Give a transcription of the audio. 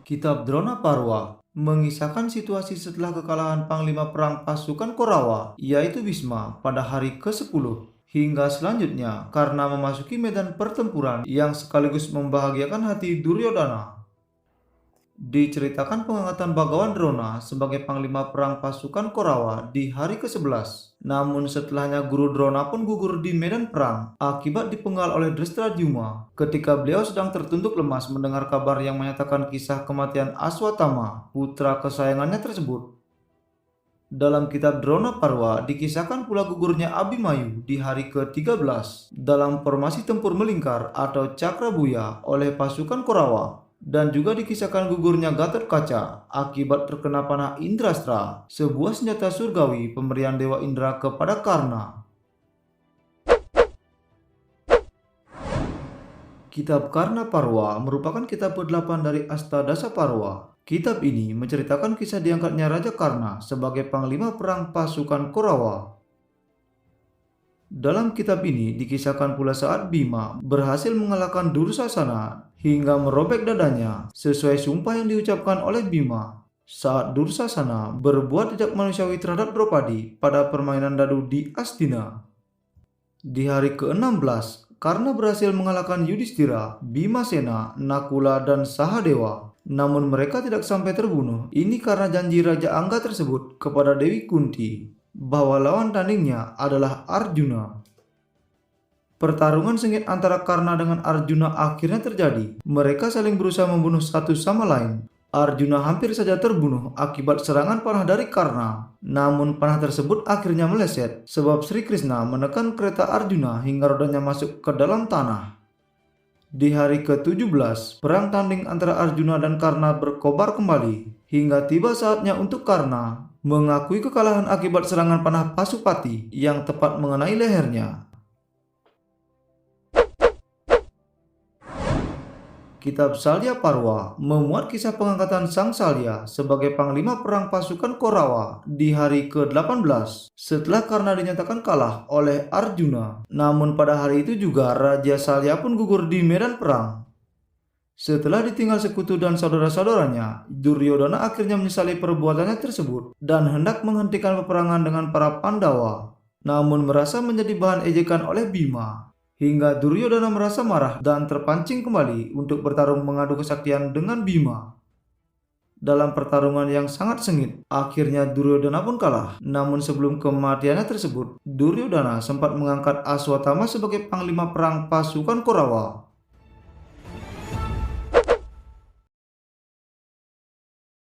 Kitab Drona Parwa mengisahkan situasi setelah kekalahan panglima perang pasukan Korawa, yaitu Bhisma, pada hari ke-10 hingga selanjutnya karena memasuki medan pertempuran yang sekaligus membahagiakan hati Duryodhana. Diceritakan pengangkatan Bhagawan Drona sebagai panglima perang pasukan Korawa di hari ke-11. Namun setelahnya Guru Drona pun gugur di medan perang akibat dipenggal oleh Drestadyumna ketika beliau sedang tertunduk lemas mendengar kabar yang menyatakan kisah kematian Aswatthama, putra kesayangannya tersebut. Dalam kitab Drona Parwa dikisahkan pula gugurnya Abhimanyu di hari ke-13 dalam formasi tempur melingkar atau Cakrabuya oleh pasukan Korawa. Dan juga dikisahkan gugurnya Gatotkaca akibat terkena panah Indrastra, sebuah senjata surgawi pemberian Dewa Indra kepada Karna. Kitab Karna Parwa merupakan kitab ke-8 dari Astadasa Parwa. Kitab ini menceritakan kisah diangkatnya Raja Karna sebagai panglima perang pasukan Korawa. Dalam kitab ini dikisahkan pula saat Bima berhasil mengalahkan Dursasana hingga merobek dadanya sesuai sumpah yang diucapkan oleh Bima saat Dursasana berbuat tidak manusiawi terhadap Draupadi pada permainan dadu di Astina. Di hari ke-16, Karna berhasil mengalahkan Yudhistira, Bimasena, Nakula, dan Sahadewa. Namun mereka tidak sampai terbunuh. Ini karena janji Raja Angga tersebut kepada Dewi Kunti bahwa lawan tandingnya adalah Arjuna. Pertarungan sengit antara Karna dengan Arjuna akhirnya terjadi. Mereka saling berusaha membunuh satu sama lain. Arjuna hampir saja terbunuh akibat serangan panah dari Karna. Namun panah tersebut akhirnya meleset sebab Sri Krishna menekan kereta Arjuna hingga rodanya masuk ke dalam tanah. Di hari ke-17, perang tanding antara Arjuna dan Karna berkobar kembali hingga tiba saatnya untuk Karna mengakui kekalahan akibat serangan panah Pasupati yang tepat mengenai lehernya. Kitab Salya Parwa memuat kisah pengangkatan Sang Salya sebagai panglima perang pasukan Korawa di hari ke-18 setelah Karna dinyatakan kalah oleh Arjuna. Namun pada hari itu juga Raja Salya pun gugur di medan perang. Setelah ditinggal sekutu dan saudara-saudaranya, Duryodhana akhirnya menyesali perbuatannya tersebut dan hendak menghentikan peperangan dengan para Pandawa. Namun merasa menjadi bahan ejekan oleh Bima. Hingga Duryodhana merasa marah dan terpancing kembali untuk bertarung mengadu kesaktian dengan Bima. Dalam pertarungan yang sangat sengit, akhirnya Duryodhana pun kalah. Namun sebelum kematiannya tersebut, Duryodhana sempat mengangkat Aswatthama sebagai panglima perang pasukan Korawa.